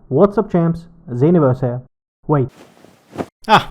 What's up champs, Xeniverse here. Wait.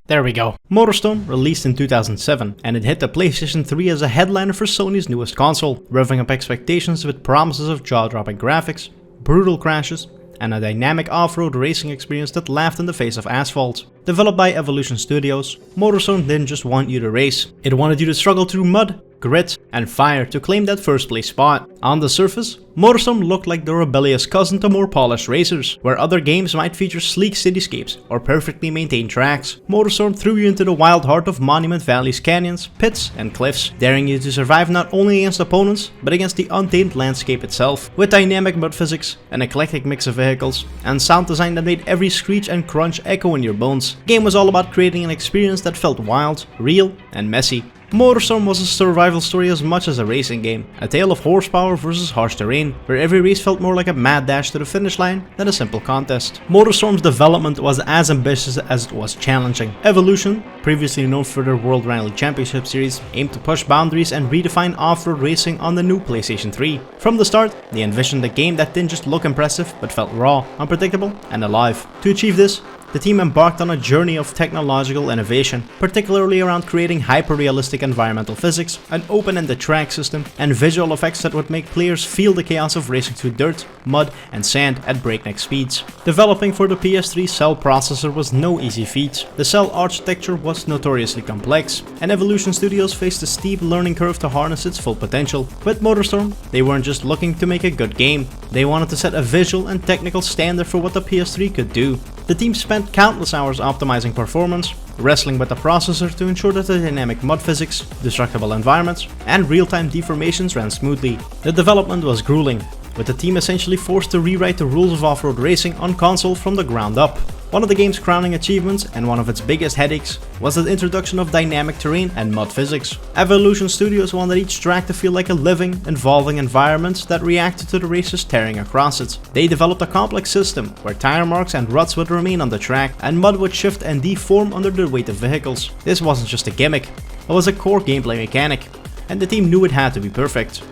There we go. MotorStorm released in 2007 and it hit the PlayStation 3 as a headliner for Sony's newest console, revving up expectations with promises of jaw-dropping graphics, brutal crashes, and a dynamic off-road racing experience that laughed in the face of asphalt. Developed by Evolution Studios, MotorStorm didn't just want you to race, it wanted you to struggle through mud, grit, and fire to claim that first place spot. On the surface, MotorStorm looked like the rebellious cousin to more polished racers, where other games might feature sleek cityscapes or perfectly maintained tracks. MotorStorm threw you into the wild heart of Monument Valley's canyons, pits, and cliffs, daring you to survive not only against opponents, but against the untamed landscape itself. With dynamic mud physics, an eclectic mix of vehicles, and sound design that made every screech and crunch echo in your bones, the game was all about creating an experience that felt wild, real, and messy. MotorStorm was a survival story as much as a racing game, a tale of horsepower versus harsh terrain, where every race felt more like a mad dash to the finish line than a simple contest. MotorStorm's development was as ambitious as it was challenging. Evolution, previously known for their World Rally Championship series, aimed to push boundaries and redefine off-road racing on the new PlayStation 3. From the start, they envisioned a game that didn't just look impressive, but felt raw, unpredictable, and alive. To achieve this, the team embarked on a journey of technological innovation, particularly around creating hyper-realistic environmental physics, an open-ended track system, and visual effects that would make players feel the chaos of racing through dirt, mud, and sand at breakneck speeds. Developing for the PS3 Cell processor was no easy feat. The Cell architecture was notoriously complex, and Evolution Studios faced a steep learning curve to harness its full potential. With MotorStorm, they weren't just looking to make a good game, they wanted to set a visual and technical standard for what the PS3 could do. The team spent countless hours optimizing performance, wrestling with the processor to ensure that the dynamic mud physics, destructible environments, and real-time deformations ran smoothly. The development was grueling, with the team essentially forced to rewrite the rules of off-road racing on console from the ground up. One of the game's crowning achievements, and one of its biggest headaches, was the introduction of dynamic terrain and mud physics. Evolution Studios wanted each track to feel like a living, evolving environment that reacted to the racers tearing across it. They developed a complex system where tire marks and ruts would remain on the track, and mud would shift and deform under the weight of vehicles. This wasn't just a gimmick, it was a core gameplay mechanic, and the team knew it had to be perfect.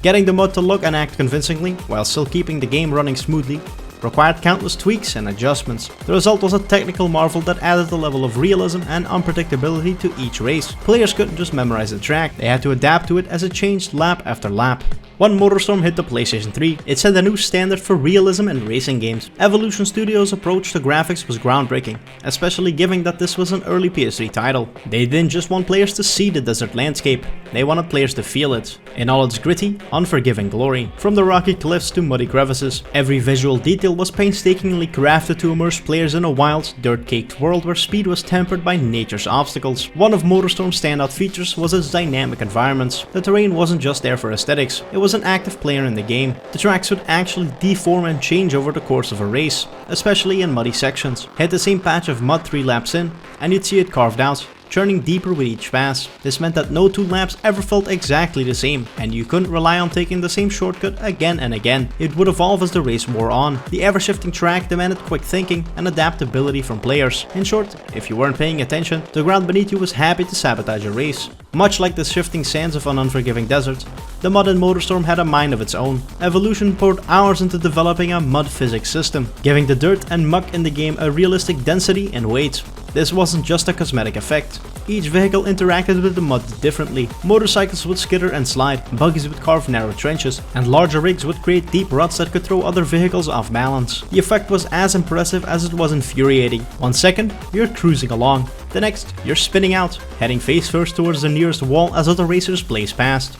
Getting the mud to look and act convincingly, while still keeping the game running smoothly, required countless tweaks and adjustments. The result was a technical marvel that added a level of realism and unpredictability to each race. Players couldn't just memorize the track, they had to adapt to it as it changed lap after lap. When MotorStorm hit the PlayStation 3, it set a new standard for realism in racing games. Evolution Studios' approach to graphics was groundbreaking, especially given that this was an early PS3 title. They didn't just want players to see the desert landscape, they wanted players to feel it, in all its gritty, unforgiving glory. From the rocky cliffs to muddy crevices, every visual detail was painstakingly crafted to immerse players in a wild, dirt-caked world where speed was tempered by nature's obstacles. One of MotorStorm's standout features was its dynamic environments. The terrain wasn't just there for aesthetics, it was an active player in the game. The tracks would actually deform and change over the course of a race, especially in muddy sections. Hit the same patch of mud 3 laps in, and you'd see it carved out, churning deeper with each pass. This meant that no 2 laps ever felt exactly the same, and you couldn't rely on taking the same shortcut again and again. It would evolve as the race wore on. The ever-shifting track demanded quick thinking and adaptability from players. In short, if you weren't paying attention, the ground beneath you was happy to sabotage your race. Much like the shifting sands of an unforgiving desert, the mud in MotorStorm had a mind of its own. Evolution poured hours into developing a mud physics system, giving the dirt and muck in the game a realistic density and weight. This wasn't just a cosmetic effect. Each vehicle interacted with the mud differently. Motorcycles would skitter and slide, buggies would carve narrow trenches, and larger rigs would create deep ruts that could throw other vehicles off balance. The effect was as impressive as it was infuriating. 1 second, you're cruising along. The next, you're spinning out, heading face first towards the nearest wall as other racers blaze past.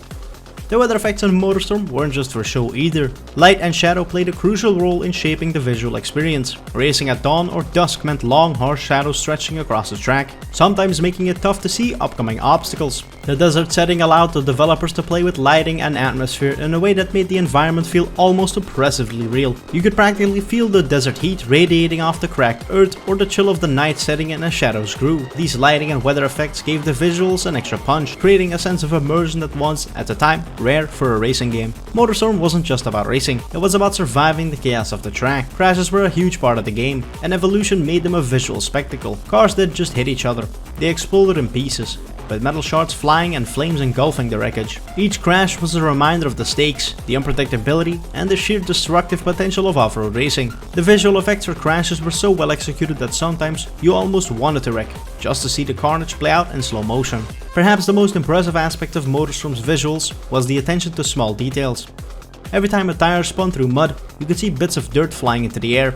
The weather effects on MotorStorm weren't just for show either. Light and shadow played a crucial role in shaping the visual experience. Racing at dawn or dusk meant long, harsh shadows stretching across the track, sometimes making it tough to see upcoming obstacles. The desert setting allowed the developers to play with lighting and atmosphere in a way that made the environment feel almost oppressively real. You could practically feel the desert heat radiating off the cracked earth or the chill of the night setting in as shadows grew. These lighting and weather effects gave the visuals an extra punch, creating a sense of immersion that was, at the time, rare for a racing game. MotorStorm wasn't just about racing, it was about surviving the chaos of the track. Crashes were a huge part of the game, and Evolution made them a visual spectacle. Cars didn't just hit each other, they exploded in pieces, with metal shards flying and flames engulfing the wreckage. Each crash was a reminder of the stakes, the unpredictability, and the sheer destructive potential of off-road racing. The visual effects for crashes were so well executed that sometimes you almost wanted to wreck, just to see the carnage play out in slow motion. Perhaps the most impressive aspect of MotorStorm's visuals was the attention to small details. Every time a tire spun through mud, you could see bits of dirt flying into the air.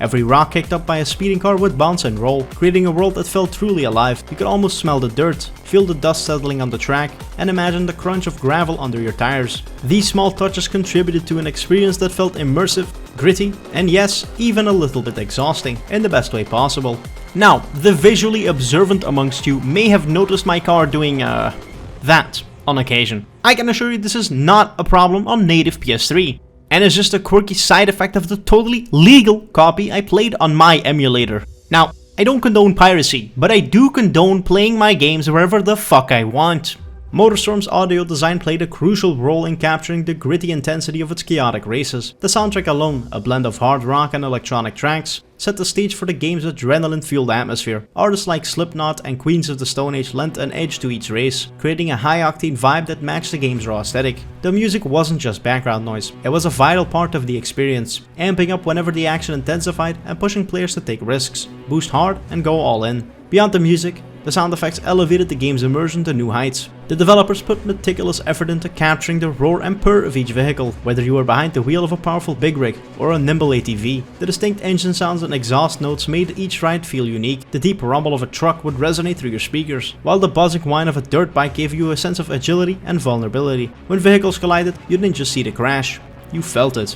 Every rock kicked up by a speeding car would bounce and roll, creating a world that felt truly alive. You could almost smell the dirt, feel the dust settling on the track, and imagine the crunch of gravel under your tires. These small touches contributed to an experience that felt immersive, gritty, and yes, even a little bit exhausting, in the best way possible. Now, the visually observant amongst you may have noticed my car doing, that on occasion. I can assure you this is not a problem on native PS3. And it's just a quirky side effect of the totally legal copy I played on my emulator. Now, I don't condone piracy, but I do condone playing my games wherever the fuck I want. MotorStorm's audio design played a crucial role in capturing the gritty intensity of its chaotic races. The soundtrack alone, a blend of hard rock and electronic tracks, set the stage for the game's adrenaline-fueled atmosphere. Artists like Slipknot and Queens of the Stone Age lent an edge to each race, creating a high-octane vibe that matched the game's raw aesthetic. The music wasn't just background noise, it was a vital part of the experience, amping up whenever the action intensified and pushing players to take risks, boost hard and go all in. Beyond the music, the sound effects elevated the game's immersion to new heights. The developers put meticulous effort into capturing the roar and purr of each vehicle, whether you were behind the wheel of a powerful big rig or a nimble ATV. The distinct engine sounds and exhaust notes made each ride feel unique. The deep rumble of a truck would resonate through your speakers, while the buzzing whine of a dirt bike gave you a sense of agility and vulnerability. When vehicles collided, you didn't just see the crash, you felt it.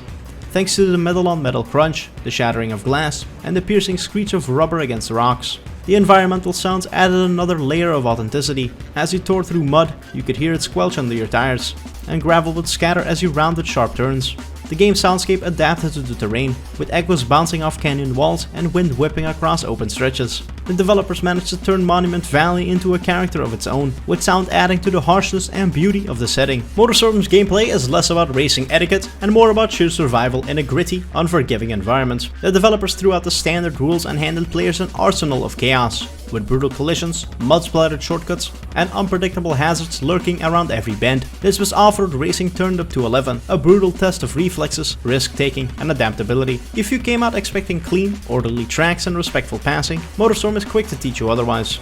Thanks to the metal-on-metal crunch, the shattering of glass, and the piercing screech of rubber against the rocks. The environmental sounds added another layer of authenticity. As you tore through mud, you could hear it squelch under your tires, and gravel would scatter as you rounded sharp turns. The game's soundscape adapted to the terrain, with echoes bouncing off canyon walls and wind whipping across open stretches. The developers managed to turn Monument Valley into a character of its own, with sound adding to the harshness and beauty of the setting. MotorStorm's gameplay is less about racing etiquette and more about sheer survival in a gritty, unforgiving environment. The developers threw out the standard rules and handed players an arsenal of chaos, with brutal collisions, mud-splattered shortcuts, and unpredictable hazards lurking around every bend. This was off-road racing turned up to 11, a brutal test of reflexes, risk-taking, and adaptability. If you came out expecting clean, orderly tracks and respectful passing, MotorStorm is quick to teach you otherwise.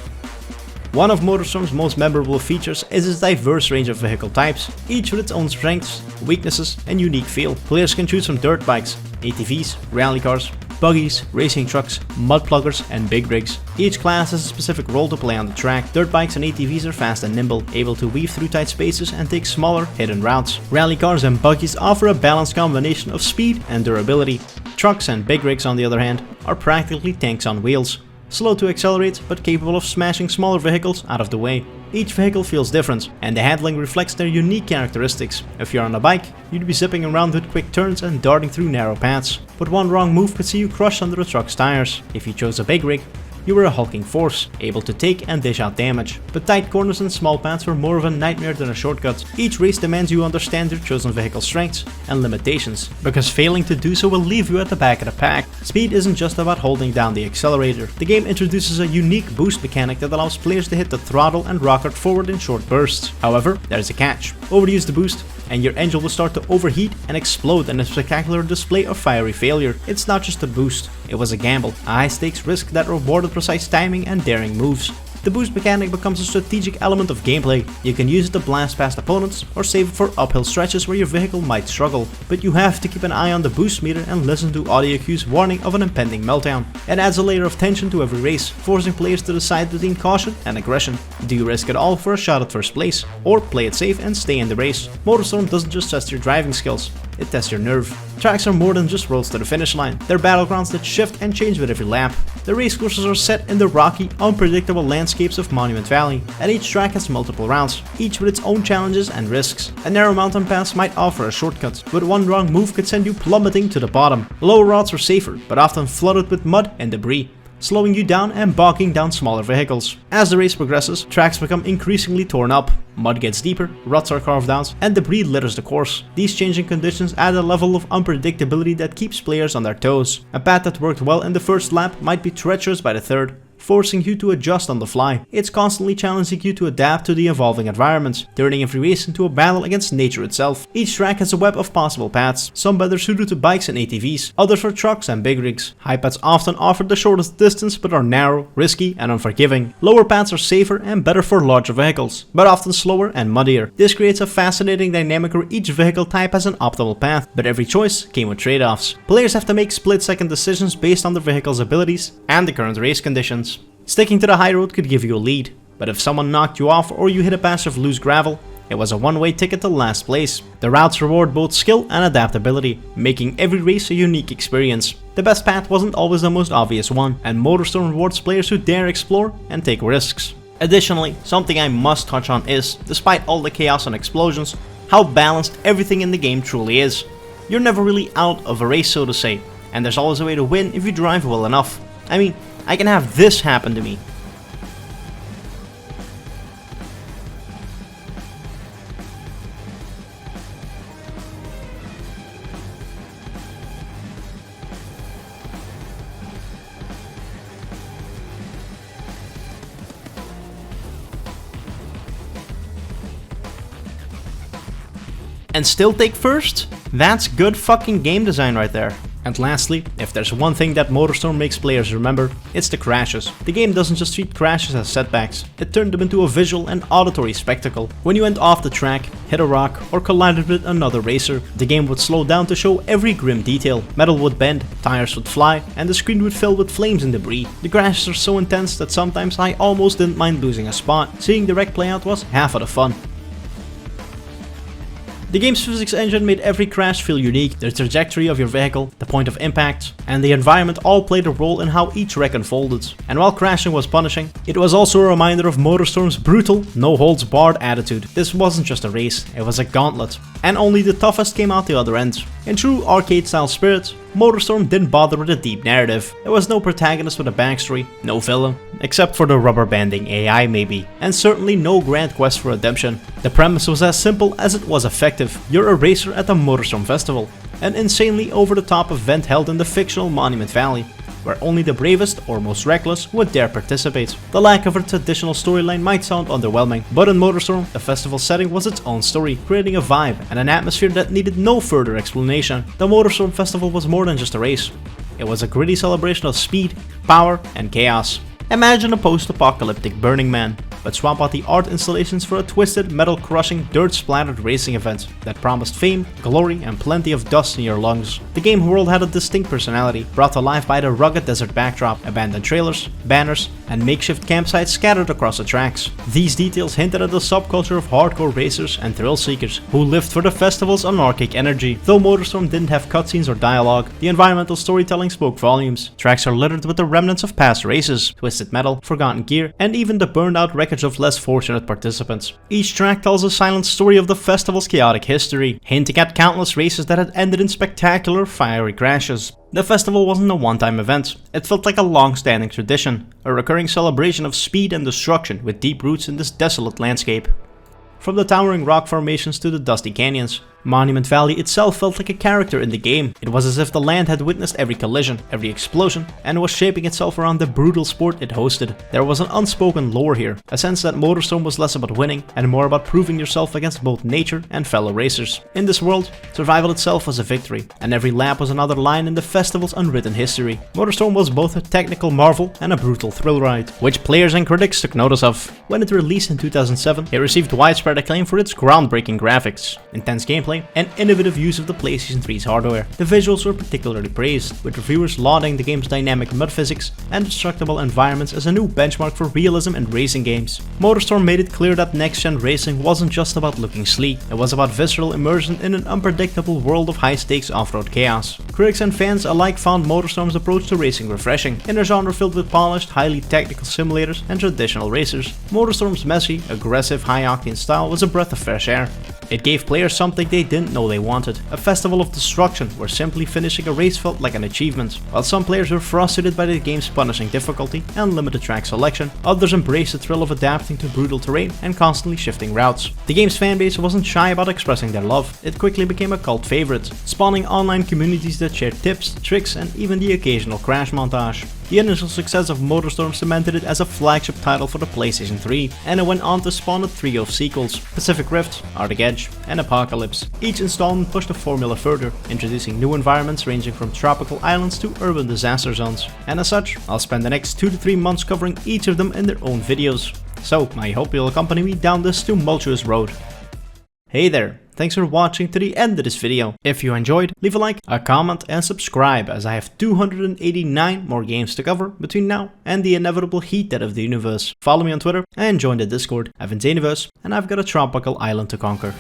One of MotorStorm's most memorable features is its diverse range of vehicle types, each with its own strengths, weaknesses, and unique feel. Players can choose from dirt bikes, ATVs, rally cars, buggies, racing trucks, mud pluggers, and big rigs. Each class has a specific role to play on the track. Dirt bikes and ATVs are fast and nimble, able to weave through tight spaces and take smaller, hidden routes. Rally cars and buggies offer a balanced combination of speed and durability. Trucks and big rigs, on the other hand, are practically tanks on wheels. Slow to accelerate, but capable of smashing smaller vehicles out of the way. Each vehicle feels different, and the handling reflects their unique characteristics. If you're on a bike, you'd be zipping around with quick turns and darting through narrow paths. But one wrong move could see you crushed under a truck's tires. If you chose a big rig, you were a hulking force, able to take and dish out damage. But tight corners and small paths were more of a nightmare than a shortcut. Each race demands you understand your chosen vehicle's strengths and limitations, because failing to do so will leave you at the back of the pack. Speed isn't just about holding down the accelerator. The game introduces a unique boost mechanic that allows players to hit the throttle and rocket forward in short bursts. However, there's a catch. Overuse the boost, and your engine will start to overheat and explode in a spectacular display of fiery failure. It's not just a boost, it was a gamble, a high-stakes risk that rewarded precise timing and daring moves. The boost mechanic becomes a strategic element of gameplay. You can use it to blast past opponents or save it for uphill stretches where your vehicle might struggle. But you have to keep an eye on the boost meter and listen to audio cues warning of an impending meltdown. It adds a layer of tension to every race, forcing players to decide between caution and aggression. Do you risk it all for a shot at first place, or play it safe and stay in the race? MotorStorm doesn't just test your driving skills, it tests your nerve. Tracks are more than just roads to the finish line. They're battlegrounds that shift and change with every lap. The race courses are set in the rocky, unpredictable landscapes of Monument Valley, and each track has multiple routes, each with its own challenges and risks. A narrow mountain pass might offer a shortcut, but one wrong move could send you plummeting to the bottom. Lower routes are safer, but often flooded with mud and debris, slowing you down and bogging down smaller vehicles. As the race progresses, tracks become increasingly torn up, mud gets deeper, ruts are carved out, and debris litters the course. These changing conditions add a level of unpredictability that keeps players on their toes. A path that worked well in the first lap might be treacherous by the third, forcing you to adjust on the fly. It's constantly challenging you to adapt to the evolving environments, turning every race into a battle against nature itself. Each track has a web of possible paths, some better suited to bikes and ATVs, others for trucks and big rigs. High paths often offer the shortest distance but are narrow, risky and unforgiving. Lower paths are safer and better for larger vehicles, but often slower and muddier. This creates a fascinating dynamic where each vehicle type has an optimal path, but every choice came with trade-offs. Players have to make split-second decisions based on their vehicle's abilities and the current race conditions. Sticking to the high road could give you a lead, but if someone knocked you off or you hit a patch of loose gravel, it was a one-way ticket to last place. The routes reward both skill and adaptability, making every race a unique experience. The best path wasn't always the most obvious one, and MotorStorm rewards players who dare explore and take risks. Additionally, something I must touch on is, despite all the chaos and explosions, how balanced everything in the game truly is. You're never really out of a race, so to say, and there's always a way to win if you drive well enough. I mean, I can have this happen to me. And still take first? That's good fucking game design right there. And lastly, if there's one thing that MotorStorm makes players remember, it's the crashes. The game doesn't just treat crashes as setbacks, it turned them into a visual and auditory spectacle. When you went off the track, hit a rock, or collided with another racer, the game would slow down to show every grim detail. Metal would bend, tires would fly, and the screen would fill with flames and debris. The crashes are so intense that sometimes I almost didn't mind losing a spot. Seeing the wreck play out was half of the fun. The game's physics engine made every crash feel unique. The trajectory of your vehicle, the point of impact, and the environment all played a role in how each wreck unfolded. And while crashing was punishing, it was also a reminder of MotorStorm's brutal, no-holds-barred attitude. This wasn't just a race, it was a gauntlet. And only the toughest came out the other end. In true arcade-style spirit, MotorStorm didn't bother with a deep narrative. There was no protagonist with a backstory, no villain, except for the rubber-banding AI maybe, and certainly no grand quest for redemption. The premise was as simple as it was effective. You're a racer at the MotorStorm Festival, an insanely over-the-top event held in the fictional Monument Valley, where only the bravest or most reckless would dare participate. The lack of a traditional storyline might sound underwhelming, but in MotorStorm, the festival setting was its own story, creating a vibe and an atmosphere that needed no further explanation. The MotorStorm Festival was more than just a race. It was a gritty celebration of speed, power, and chaos. Imagine a post-apocalyptic Burning Man, but swap out the art installations for a twisted, metal-crushing, dirt-splattered racing event that promised fame, glory, and plenty of dust in your lungs. The game world had a distinct personality, brought to life by the rugged desert backdrop, abandoned trailers, banners, and makeshift campsites scattered across the tracks. These details hinted at the subculture of hardcore racers and thrill-seekers who lived for the festival's anarchic energy. Though MotorStorm didn't have cutscenes or dialogue, the environmental storytelling spoke volumes. Tracks are littered with the remnants of past races, twisted metal, forgotten gear, and even the burned-out wreckage of less fortunate participants. Each track tells a silent story of the festival's chaotic history, hinting at countless races that had ended in spectacular, fiery crashes. The festival wasn't a one-time event, it felt like a long-standing tradition, a recurring celebration of speed and destruction with deep roots in this desolate landscape. From the towering rock formations to the dusty canyons, Monument Valley itself felt like a character in the game. It was as if the land had witnessed every collision, every explosion, and was shaping itself around the brutal sport it hosted. There was an unspoken lore here, a sense that MotorStorm was less about winning and more about proving yourself against both nature and fellow racers. In this world, survival itself was a victory, and every lap was another line in the festival's unwritten history. MotorStorm was both a technical marvel and a brutal thrill ride, which players and critics took notice of. When it released in 2007, it received widespread acclaim for its groundbreaking graphics, intense gameplay, and innovative use of the PlayStation 3's hardware. The visuals were particularly praised, with reviewers lauding the game's dynamic mud physics and destructible environments as a new benchmark for realism in racing games. MotorStorm made it clear that next-gen racing wasn't just about looking sleek, it was about visceral immersion in an unpredictable world of high-stakes off-road chaos. Critics and fans alike found MotorStorm's approach to racing refreshing. In a genre filled with polished, highly technical simulators and traditional racers, MotorStorm's messy, aggressive, high-octane style was a breath of fresh air. It gave players something they didn't know they wanted, a festival of destruction where simply finishing a race felt like an achievement. While some players were frustrated by the game's punishing difficulty and limited track selection, others embraced the thrill of adapting to brutal terrain and constantly shifting routes. The game's fanbase wasn't shy about expressing their love, it quickly became a cult favorite, spawning online communities that shared tips, tricks, and even the occasional crash montage. The initial success of MotorStorm cemented it as a flagship title for the PlayStation 3, and it went on to spawn a trio of sequels: Pacific Rift, Arctic Edge, and Apocalypse. Each installment pushed the formula further, introducing new environments ranging from tropical islands to urban disaster zones. And as such, I'll spend the next 2 to 3 months covering each of them in their own videos. So I hope you'll accompany me down this tumultuous road. Hey there, thanks for watching to the end of this video. If you enjoyed, leave a like, a comment and subscribe, as I have 289 more games to cover between now and the inevitable heat death of the universe. Follow me on Twitter and join the Discord. I've been Synthwave and I've got a tropical island to conquer.